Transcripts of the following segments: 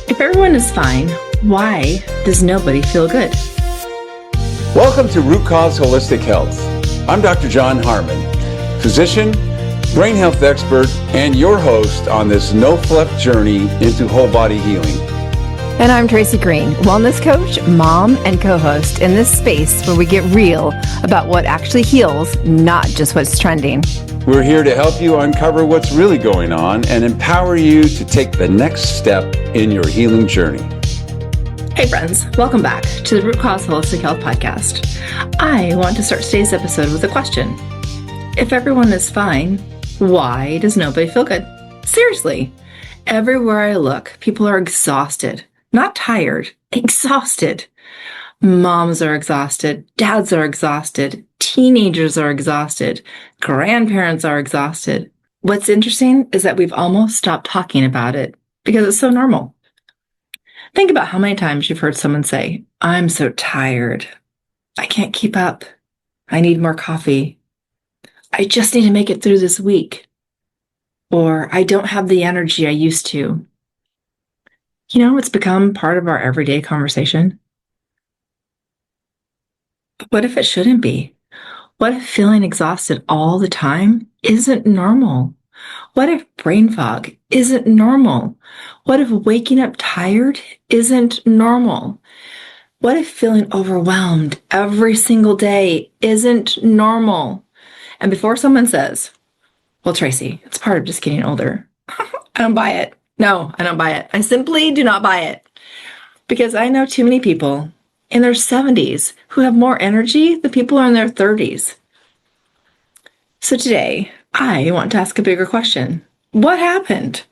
If everyone is fine, why does nobody feel good? Welcome to Root Cause Holistic Health. I'm Dr. John Harmon, physician, brain health expert, and your host on this no-fluff journey into whole body healing. And I'm Tracey Green, wellness coach, mom, and co-host in this space where we get real about what actually heals, not just what's trending. We're here to help you uncover what's really going on and empower you to take the next step in your healing journey. Hey friends, welcome back to the Root Cause Holistic Health Podcast. I want to start today's episode with a question. If everyone is fine, why does nobody feel good? Seriously, everywhere I look, people are exhausted. Not tired, exhausted. Moms are exhausted, dads are exhausted, teenagers are exhausted, grandparents are exhausted. What's interesting is that we've almost stopped talking about it because it's so normal. Think about how many times you've heard someone say, "I'm so tired. I can't keep up. I need more coffee. I just need to make it through this week." Or, "I don't have the energy I used to." You know, it's become part of our everyday conversation. But what if it shouldn't be? What if feeling exhausted all the time isn't normal? What if brain fog isn't normal? What if waking up tired isn't normal? What if feeling overwhelmed every single day isn't normal? And before someone says, "Well, Tracey, it's part of just getting older," I don't buy it. No, I don't buy it. I simply do not buy it. Because I know too many people in their 70s who have more energy than people in their 30s. So today, I want to ask a bigger question. What happened?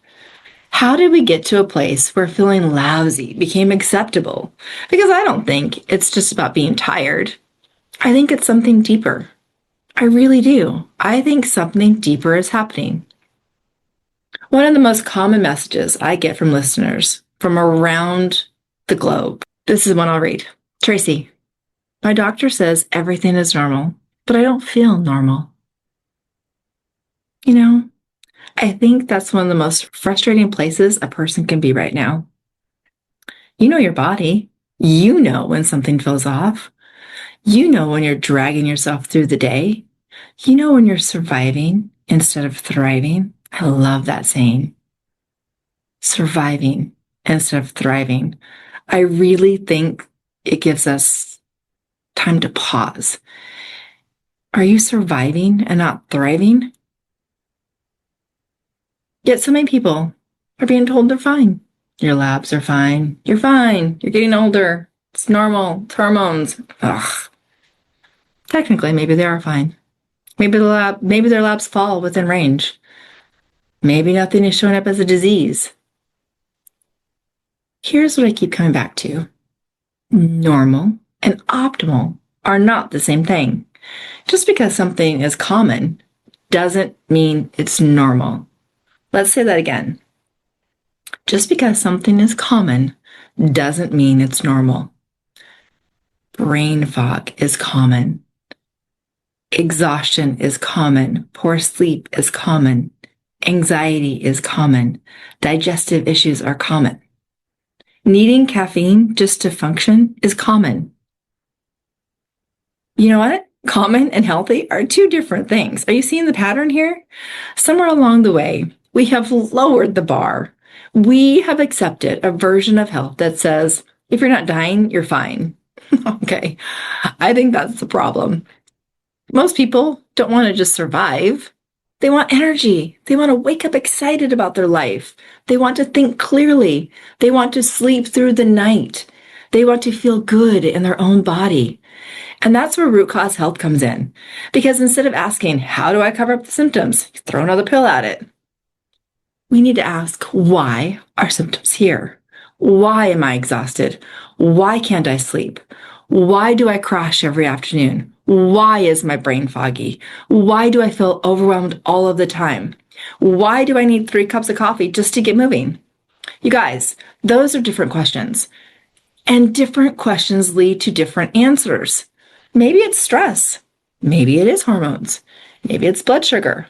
How did we get to a place where feeling lousy became acceptable? Because I don't think it's just about being tired. I think it's something deeper. I really do. I think something deeper is happening. One of the most common messages I get from listeners from around the globe. This is one I'll read. "Tracey, my doctor says everything is normal, but I don't feel normal." You know, I think that's one of the most frustrating places a person can be right now. You know your body. You know when something feels off. You know when you're dragging yourself through the day. You know when you're surviving instead of thriving. I love that saying. Surviving instead of thriving. I really think it gives us time to pause. Are you surviving and not thriving? Yet so many people are being told they're fine. Your labs are fine. You're fine. You're getting older. It's normal. It's hormones. Ugh. Technically, maybe they are fine. Maybe their labs fall within range. Maybe nothing is showing up as a disease. Here's what I keep coming back to. Normal and optimal are not the same thing. Just because something is common doesn't mean it's normal. Let's say that again. Just because something is common doesn't mean it's normal. Brain fog is common. Exhaustion is common. Poor sleep is common. Anxiety is common. Digestive issues are common. Needing caffeine just to function is common. You know what? Common and healthy are two different things. Are you seeing the pattern here? Somewhere along the way, we have lowered the bar. We have accepted a version of health that says, if you're not dying, you're fine. Okay, I think that's the problem. Most people don't want to just survive. They want energy. They want to wake up excited about their life. They want to think clearly. They want to sleep through the night. They want to feel good in their own body. And that's where root cause health comes in. Because instead of asking, how do I cover up the symptoms? Throw another pill at it. We need to ask, why are symptoms here? Why am I exhausted? Why can't I sleep? Why do I crash every afternoon? Why is my brain foggy? Why do I feel overwhelmed all of the time? Why do I need 3 cups of coffee just to get moving? You guys, those are different questions. And different questions lead to different answers. Maybe it's stress. Maybe it is hormones. Maybe it's blood sugar.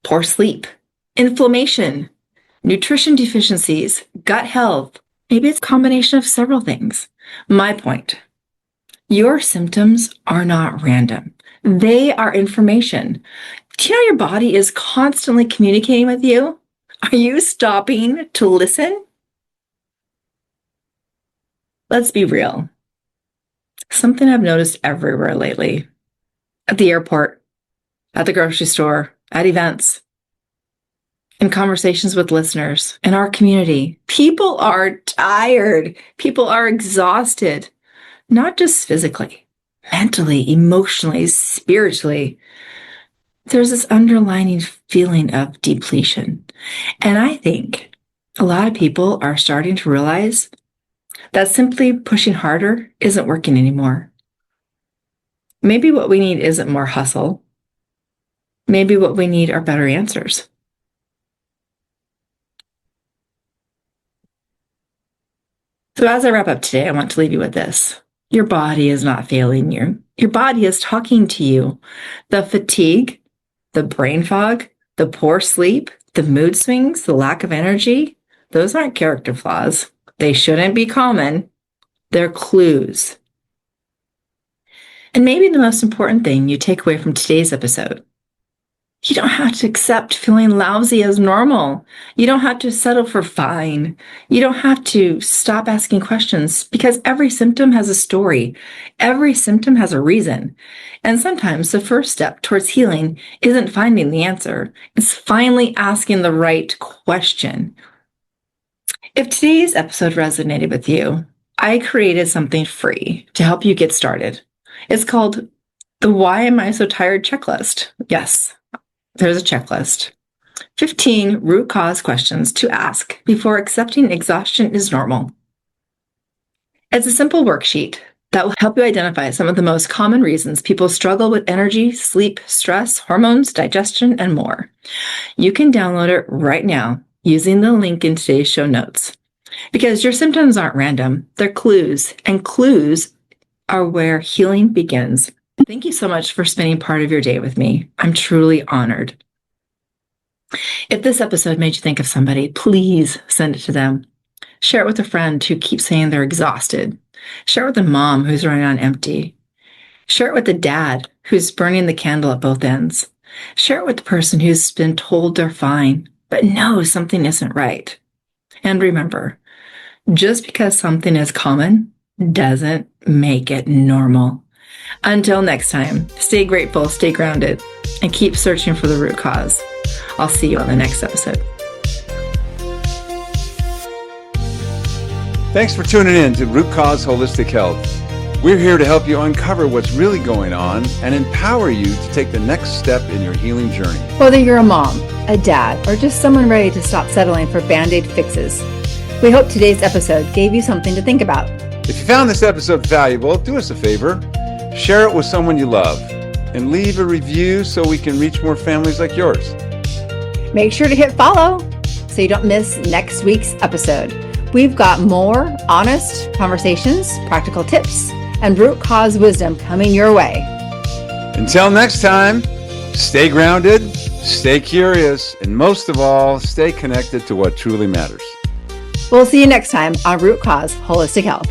Poor sleep, inflammation, nutrition deficiencies, gut health. Maybe it's a combination of several things. My point, your symptoms are not random. They are information. Do you know your body is constantly communicating with you? Are you stopping to listen? Let's be real. Something I've noticed everywhere lately. At the airport, at the grocery store, at events, in conversations with listeners, in our community. People are tired. People are exhausted, not just physically, mentally, emotionally, spiritually. There's this underlying feeling of depletion. And I think a lot of people are starting to realize that simply pushing harder isn't working anymore. Maybe what we need isn't more hustle. Maybe what we need are better answers. So as I wrap up today, I want to leave you with this. Your body is not failing you. Your body is talking to you. The fatigue, the brain fog, the poor sleep, the mood swings, the lack of energy, those aren't character flaws. They shouldn't be common. They're clues. And maybe the most important thing you take away from today's episode, you don't have to accept feeling lousy as normal. You don't have to settle for fine. You don't have to stop asking questions because every symptom has a story. Every symptom has a reason. And sometimes the first step towards healing isn't finding the answer. It's finally asking the right question. If today's episode resonated with you, I created something free to help you get started. It's called the Why Am I So Tired checklist. Yes. There's a checklist. 15 root cause questions to ask before accepting exhaustion is normal. It's a simple worksheet that will help you identify some of the most common reasons people struggle with energy, sleep, stress, hormones, digestion, and more. You can download it right now using the link in today's show notes. Because your symptoms aren't random, they're clues, and clues are where healing begins. Thank you so much for spending part of your day with me. I'm truly honored. If this episode made you think of somebody, please send it to them. Share it with a friend who keeps saying they're exhausted. Share it with a mom who's running on empty. Share it with a dad who's burning the candle at both ends. Share it with the person who's been told they're fine, but knows something isn't right. And remember, just because something is common doesn't make it normal. Until next time, stay grateful, stay grounded, and keep searching for the root cause. I'll see you on the next episode. Thanks for tuning in to Root Cause Holistic Health. We're here to help you uncover what's really going on and empower you to take the next step in your healing journey. Whether you're a mom, a dad, or just someone ready to stop settling for Band-Aid fixes, we hope today's episode gave you something to think about. If you found this episode valuable, do us a favor. Share it with someone you love and leave a review so we can reach more families like yours. Make sure to hit follow so you don't miss next week's episode. We've got more honest conversations, practical tips, and root cause wisdom coming your way. Until next time, stay grounded, stay curious, and most of all, stay connected to what truly matters. We'll see you next time on Root Cause Holistic Health.